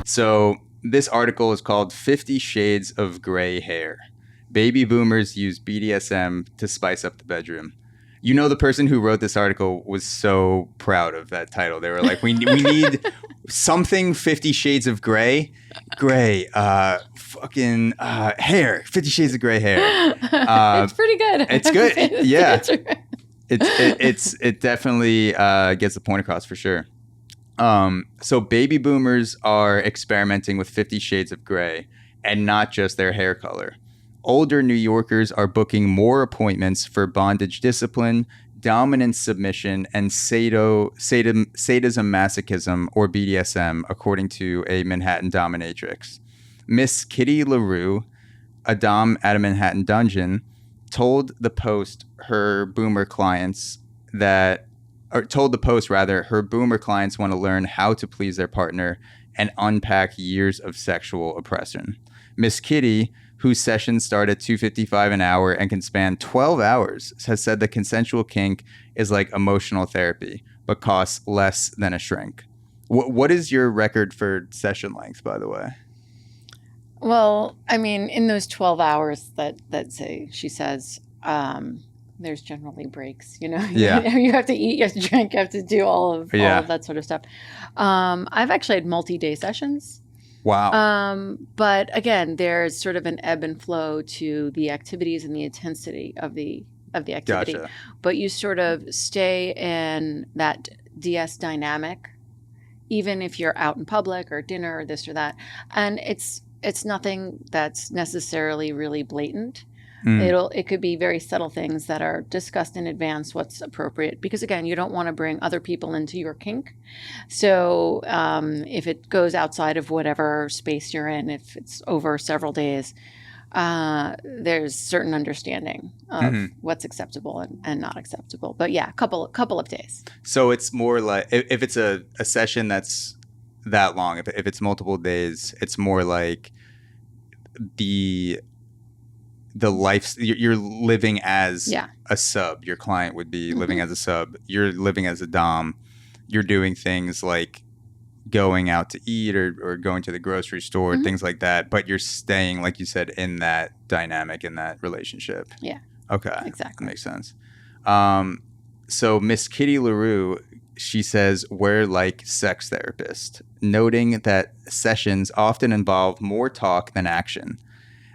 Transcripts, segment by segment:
So this article is called 50 Shades of Gray Hair. Baby boomers use BDSM to spice up the bedroom. You know, the person who wrote this article was so proud of that title. They were like, we need something 50 Shades of Gray. Gray, fucking hair. 50 Shades of Gray hair. It's pretty good. It's good. Yeah. It definitely gets the point across for sure. So baby boomers are experimenting with 50 Shades of Gray and not just their hair color. Older New Yorkers are booking more appointments for bondage discipline, dominance submission, and sadism masochism, or BDSM, according to a Manhattan dominatrix. Miss Kitty LaRue, a dom at a Manhattan dungeon, told the Post her boomer clients her boomer clients want to learn how to please their partner and unpack years of sexual oppression. Miss Kitty, whose sessions start at $2.55 an hour and can span 12 hours, has said the consensual kink is like emotional therapy, but costs less than a shrink. What is your record for session length, by the way? Well, I mean, in those 12 hours that say, she says, there's generally breaks, you know. Yeah. You have to eat, you have to drink, you have to do all of that sort of stuff. I've actually had multi-day sessions. Wow. But again, there's sort of an ebb and flow to the activities and the intensity of the activity. Gotcha. But you sort of stay in that DS dynamic, even if you're out in public or dinner or this or that. And it's nothing that's necessarily really blatant. It could be very subtle things that are discussed in advance what's appropriate, because again, you don't want to bring other people into your kink. So if it goes outside of whatever space you're in, if it's over several days, there's certain understanding of what's acceptable and not acceptable. But yeah, a couple of days. So it's more like if it's a session that's that long, if it's multiple days, it's more like the life you're living as a sub. Your client would be living as a sub. You're living as a dom. You're doing things like going out to eat or going to the grocery store, things like that. But you're staying, like you said, in that dynamic, in that relationship. Yeah. Okay. Exactly. That makes sense. So Miss Kitty LaRue, she says, we're like sex therapists, noting that sessions often involve more talk than action.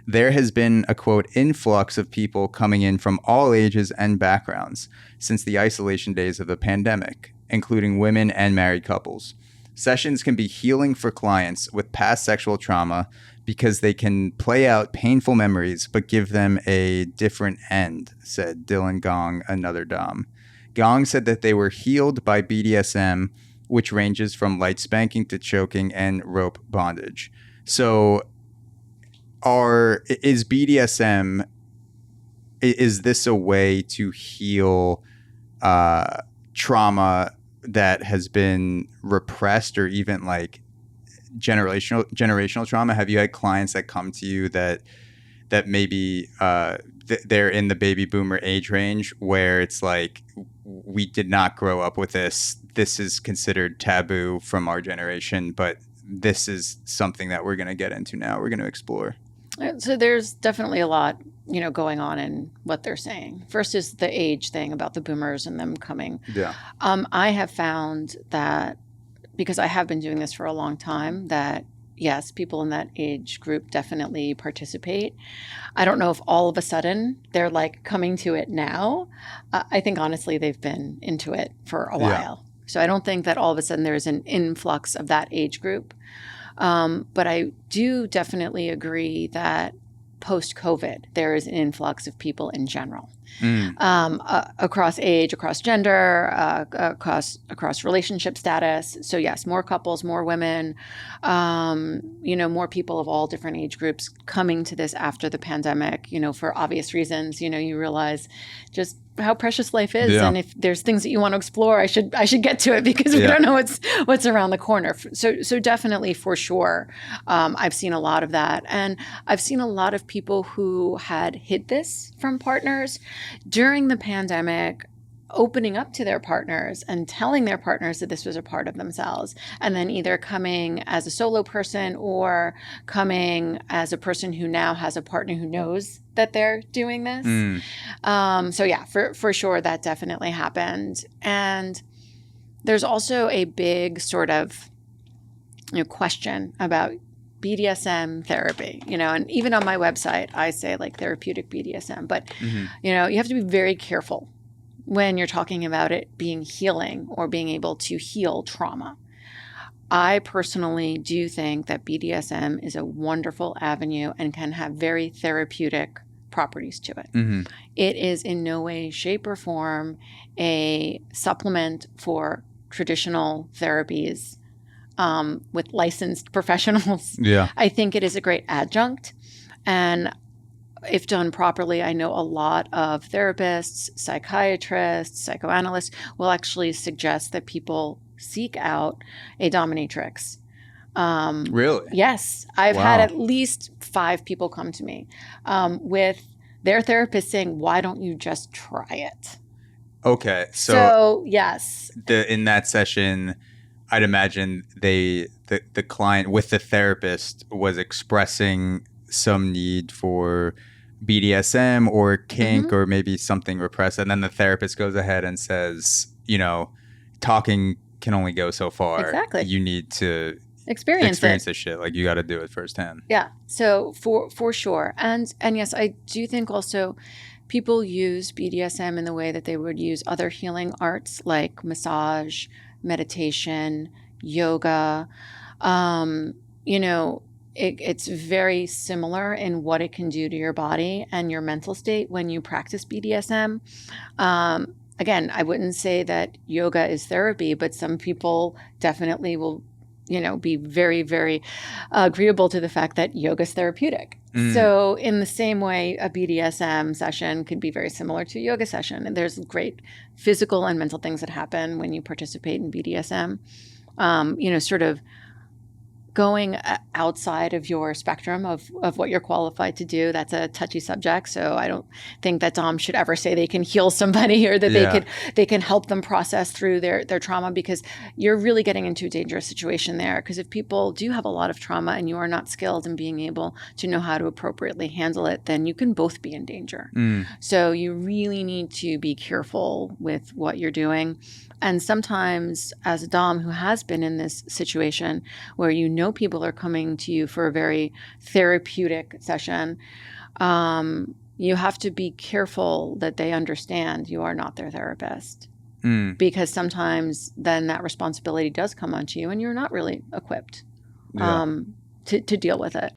There has been a, quote, influx of people coming in from all ages and backgrounds since the isolation days of the pandemic, including women and married couples. Sessions can be healing for clients with past sexual trauma because they can play out painful memories but give them a different end, said Dylan Gong, another dom. Gong said that they were healed by BDSM, which ranges from light spanking to choking and rope bondage. So is BDSM, is this a way to heal trauma that has been repressed, or even like generational trauma? Have you had clients that come to you that maybe they're in the baby boomer age range where it's like, we did not grow up with this. This is considered taboo from our generation, but this is something that we're going to get into now. We're going to explore. So there's definitely a lot, going on in what they're saying. First is the age thing about the boomers and them coming. Yeah. I have found that, because I have been doing this for a long time, that yes, people in that age group definitely participate. I don't know if all of a sudden they're like coming to it now. I think honestly they've been into it for a while. So I don't think that all of a sudden there's an influx of that age group. But I do definitely agree that post-COVID, there is an influx of people in general, across age, across gender, across relationship status. So yes, more couples, more women, more people of all different age groups coming to this after the pandemic, for obvious reasons. You realize just how precious life is, and if there's things that you want to explore, I should get to it, because we don't know what's around the corner. So definitely, for sure, I've seen a lot of that, and I've seen a lot of people who had hid this from partners during the pandemic. opening up to their partners and telling their partners that this was a part of themselves, and then either coming as a solo person or coming as a person who now has a partner who knows that they're doing this. So yeah, for sure, that definitely happened. And there's also a big sort of question about BDSM therapy, and even on my website, I say like therapeutic BDSM, but you have to be very careful when you're talking about it being healing or being able to heal trauma. I personally do think that BDSM is a wonderful avenue and can have very therapeutic properties to it. It is in no way, shape, or form a supplement for traditional therapies with licensed professionals. Yeah. I think it is a great adjunct. And if done properly, I know a lot of therapists, psychiatrists, psychoanalysts will actually suggest that people seek out a dominatrix. Really? Yes. I've had at least 5 people come to me with their therapist saying, why don't you just try it? Okay. So yes. In that session, I'd imagine the client with the therapist was expressing some need for BDSM or kink or maybe something repressed. And then the therapist goes ahead and says, talking can only go so far. Exactly. You need to experience this shit. Like, you got to do it firsthand. Yeah. So for sure. And yes, I do think also people use BDSM in the way that they would use other healing arts like massage, meditation, yoga. It's very similar in what it can do to your body and your mental state when you practice BDSM. Again, I wouldn't say that yoga is therapy, but some people definitely will, be very, very agreeable to the fact that yoga is therapeutic. So in the same way, a BDSM session could be very similar to a yoga session. And there's great physical and mental things that happen when you participate in BDSM. Sort of going outside of your spectrum of what you're qualified to do, that's a touchy subject. So I don't think that Dom should ever say they can heal somebody or that they can help them process through their trauma, because you're really getting into a dangerous situation there. Because if people do have a lot of trauma and you are not skilled in being able to know how to appropriately handle it, then you can both be in danger. So you really need to be careful with what you're doing. And sometimes as a Dom who has been in this situation where people are coming to you for a very therapeutic session, you have to be careful that they understand you are not their therapist. Because sometimes then that responsibility does come onto you and you're not really equipped to deal with it.